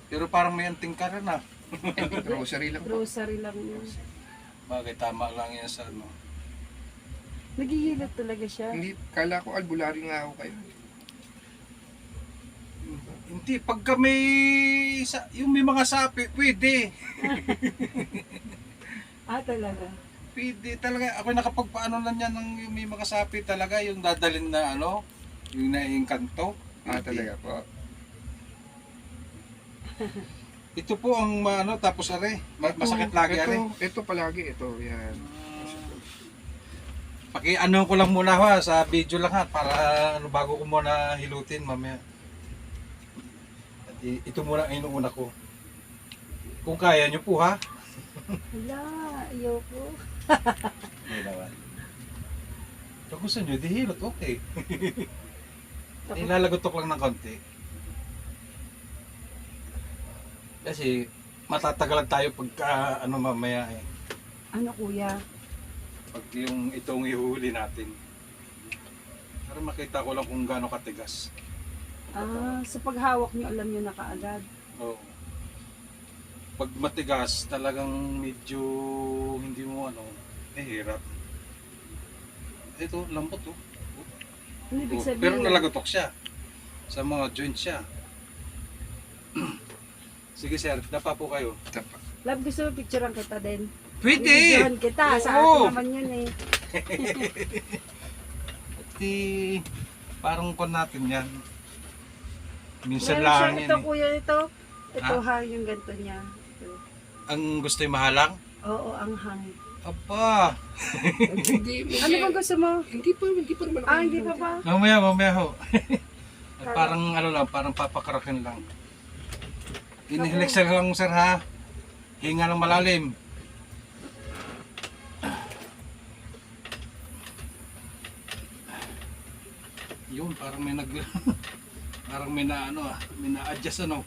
Pero parang may anting ka rin ah. Grocery lang po. Grocery lang yun. Bagay, tama lang yan sa ano. Naghihilot talaga siya. Hindi, kala ko albularyo nga ako kayo. Hindi, pagka may, yung may mga sapi, pwede. Talaga. Pwede talaga. Ako nakapagpaano na niyan ng yung may mga sapi talaga, yung dadalhin na ano, yung naiingkanto. Talaga po. Ito po ang ano, tapos are, masakit lagi are. Ito palagi, ito. Yan. Paki-ano ko lang muna ha, sa video lang ha, para ano, bago ko muna hilutin mamaya. At ito muna ang inuuna ko. Kung kaya nyo po ha. Hala, ayoko. Hindi naman. Kung gusto nyo, di hilot, okay. Ilalagotok lang ng konti. Kasi matatagalan tayo pagka ano mamaya eh. Ano kuya? Pag yung itong ihuhuli natin. Para makita ko lang kung gaano katigas. Sa paghawak niyo alam niyo na kaagad. Oo. Pag matigas, talagang medyo hindi mo ano, hirap. Ito, lambot oh. Ano ibig Oo, sabihin? pero nalagotok siya. Sa mga joints siya. Sige sir, dapa po kayo. Tapa. Love, gusto mo picturean kita din? Pwede! Bibidyohan kita. Sa Oo. atin naman yun eh. Pati parang kon natin yan. Minsan Meron lang siyang yan ito eh. kuya ito. Ito Ha? hang yung ganito niya. Ito. Ang gusto yung mahalang? Oo, ang hang. Aba! Ano bang gusto mo? Hindi pa naman ako. Hindi pa ba? Mamaya ho. Parang ano lang, parang papakarakin lang. Inihilix lang sir ha. Hinga ng malalim. Yun, parang may nag parang may na ano may na-adjust ano.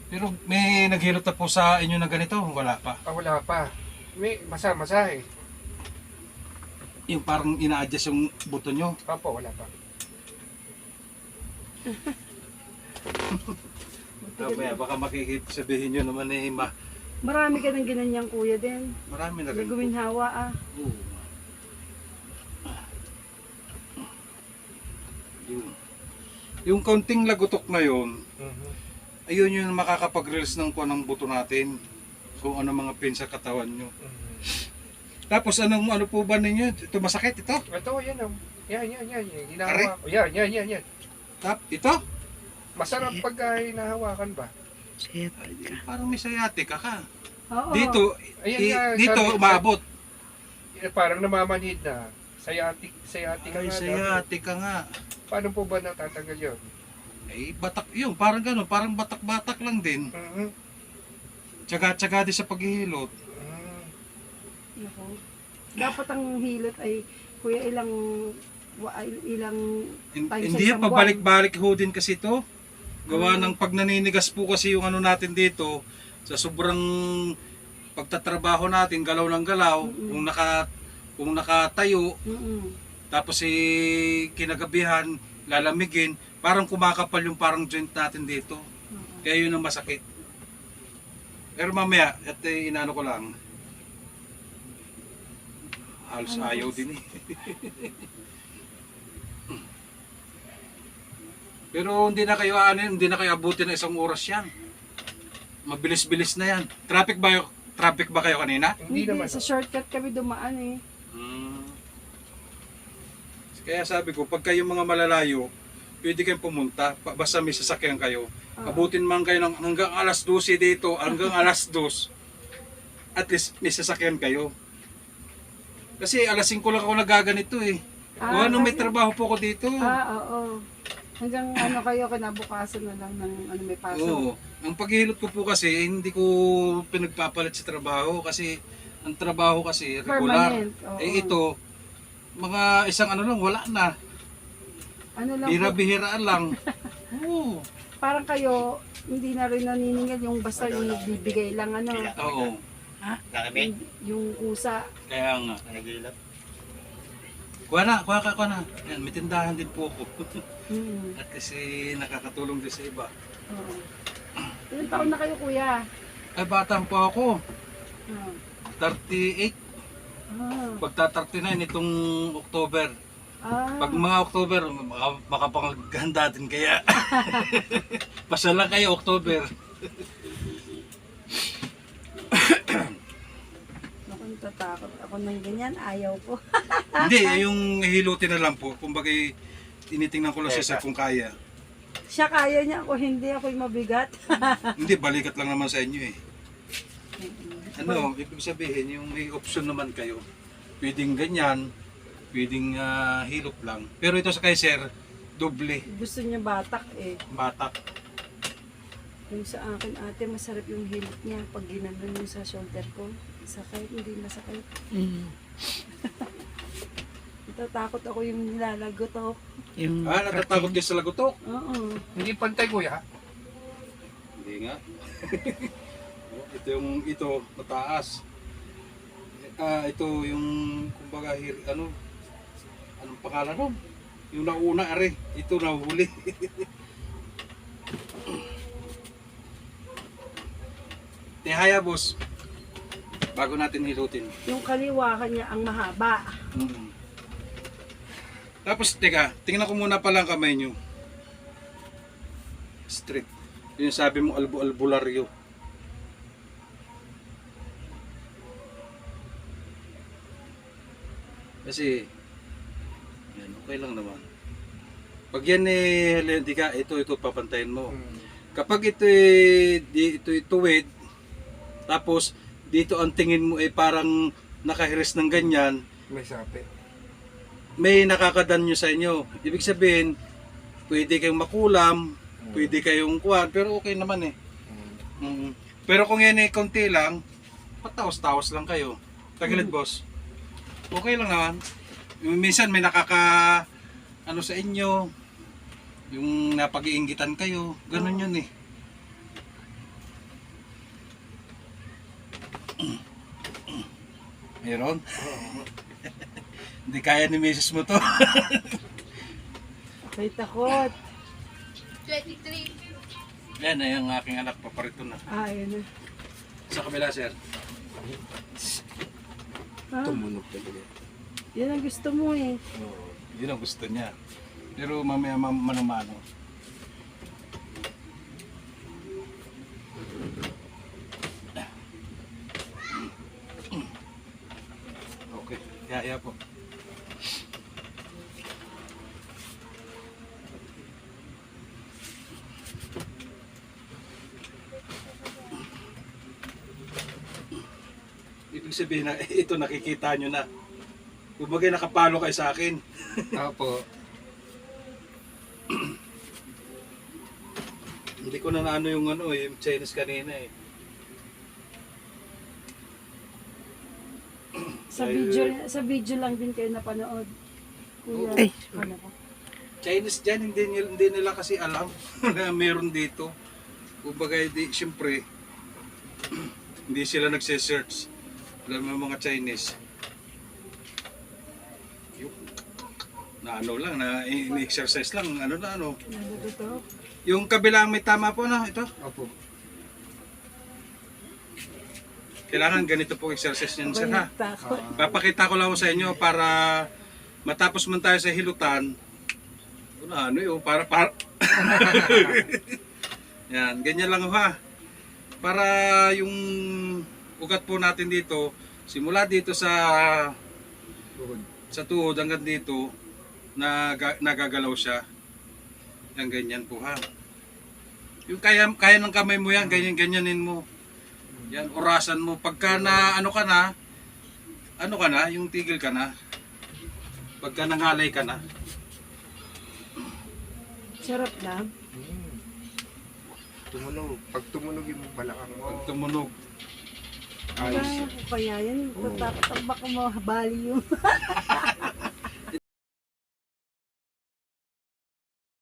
Pero may naghilot na po sa inyo na ganito, wala pa. Wala pa. May masa eh. Yung parang ina-adjust yung buto nyo. Opo, wala pa. Mamaya, baka makikita sabihin nyo naman eh, Marami ka ng ginanyang kuya din. marami na ganito. Gagawin hawa Oo. Yun. Yung kaunting lagotok na yun, ayun yung makakapag-release ng kuha ng buto natin. Kung ano mga pin sa katawan nyo. Tapos ano po ba ninyo? Ito masakit ito? Ito, yan oh. Yan. Hinahawa ko. Yan. Ito? Masarap pag hinahawakan ba? Parang may sciatica ka. Oo. Dito, Ayan nga, dito sabi- umabot. Parang namamanhid na. Sciatic Ay, nga. sciatica nga. Paano po ba natatanggal yun? Eh, batak yun. Parang gano'n. Parang batak-batak lang din. Tsaga-tsaga din sa paghihilot. Nako. Dapat ang hilot ay kuya ilang tayo Hindi yan, pabalik-balik ho din kasi ito. Gawa ng pag naninigas po kasi yung ano natin dito, sa sobrang pagtatrabaho natin, galaw ng galaw, kung nakatayo, tapos kinagabihan, lalamigin, parang kumakapal yung parang joint natin dito. Kaya yun ang masakit. Pero mamaya, inaano ko lang, halos ayaw din eh. Pero hindi na kayo abutin ng 1 oras yan. Mabilis-bilis na yan. Traffic ba kayo kanina? Hindi naman. Sa shortcut kami dumaan eh. Kaya sabi ko, pag kayo mga malalayo, pwede kayong pumunta, basta may sasakyan kayo. Abutin man kayo hanggang alas 12 dito, hanggang alas 2. At least may sasakyan kayo. Kasi alas 5 lang ako nagaganito eh. May trabaho po ako dito. Oo. Hanggang kayo kinabukasan na lang ng may pasok. Oo. Ang paghihilot ko po kasi, hindi ko pinagpapalit sa trabaho kasi ang trabaho kasi regular. Permanent. Oo. Ito, mga isang lang, wala na. Lang Bihira-bihiraan lang. Oo. Parang kayo, hindi na rin naniningil yung basta yung nagbibigay lang Oo. yung kusa. Kaya nga. Kuha na. Yan, may tindahan din po ako. Hmm. At kasi nakakatulong din sa iba. Oo. Ilang taon na kayo, kuya? Ay, batang po ako. Ah. 38. Ah. Pagta-39 itong October. Ah. Pag mga October, makapanghanda din kaya. Pasal lang kayo October. Ako natatakot ako ng ganyan. Ayaw ko. Hindi, yung hilutin na lang po. Kumbaga, tinitingnan ko lang siya kung kaya. Siya kaya niya, ako hindi. Ako'y mabigat. Hindi, balikat lang naman sa inyo eh. Ano, ibig sabihin, yung may option naman kayo. Pwedeng ganyan, pwedeng hilot lang. Pero ito sa kay sir, doble, Gusto niya batak eh. batak. Yung sa akin ate, masarap yung hilot niya. Pag ginanon yung sa shoulder ko, sakay, hindi masakay. Natatakot ako yung nilalagot ako. Yung Natatakot kayo sa lagotok? Oo. Hindi pantay, kuya. Hindi nga. ito, mataas. Ito yung, kumbaga, anong pangalan nun? Yung nauna, are. Ito, nahuli. Tihaya, boss. Bago natin hilutin. Yung kaliwa kanya ang mahaba. Tapos, teka, tingnan ko muna pala ang kamay nyo. Straight. Yung sabi mo, albularyo. Kasi, yan, okay lang naman. Pag yan hindi ka, ito, papantayin mo. Kapag ito tuwid, tapos dito ang tingin mo parang nakahiris ng ganyan, May sapi. may nakakadanyo sa inyo. Ibig sabihin, pwede kayong makulam, pwede kayong kuwan, pero okay naman eh. Pero kung yan konti lang, pataos-taos lang kayo. Tagilid, boss. Okay lang naman. Minsan may ano sa inyo, yung napag-iinggitan kayo, ganun yun eh. Meron? Hindi kaya ni misis mo to. May takot. 23. Yan na yung aking anak, paparito na. Yun na. Sa kabila, sir. Tumunog talaga. Yan ang gusto mo eh. Yun ang gusto niya. Pero mamaya manumano. Okay, kaya po. Ibig sabihin na ito nakikita nyo na. Kumbaga nakapalo kayo sa akin. Opo. Hindi ko na naano yung yung Chinese kanina eh. Sa video lang din kayo napanood. Kuya. Ay. Ano ko? Chinese dyan, hindi nila kasi alam na meron dito. Kumbaga, siyempre, hindi sila nagse-search. Alam mo mga Chinese. Na ano lang, na in-exercise lang, ano. Naluluto. Yung kabilang may tama po na, ito. Opo. Kailangan ganito po exercise niyan, sir, ha? Takot. Papakita ko lang sa inyo para matapos man tayo sa hilutan. Para yan, ganyan lang ha. Para yung ugat po natin dito, simula dito sa tuhod hanggang dito, nagagalaw siya. Yan, ganyan po ha. Yung kaya ng kamay mo yan, ganyanin mo. Yan, orasan mo. Pagka na, ano ka na, yung tigil ka na. Pagka nangalay ka na. Sarap na. Tumunog. Pag tumunog yung balakang mo. Pag tumunog. Kaya ko kaya yan. Tatakot ang baka mabali yung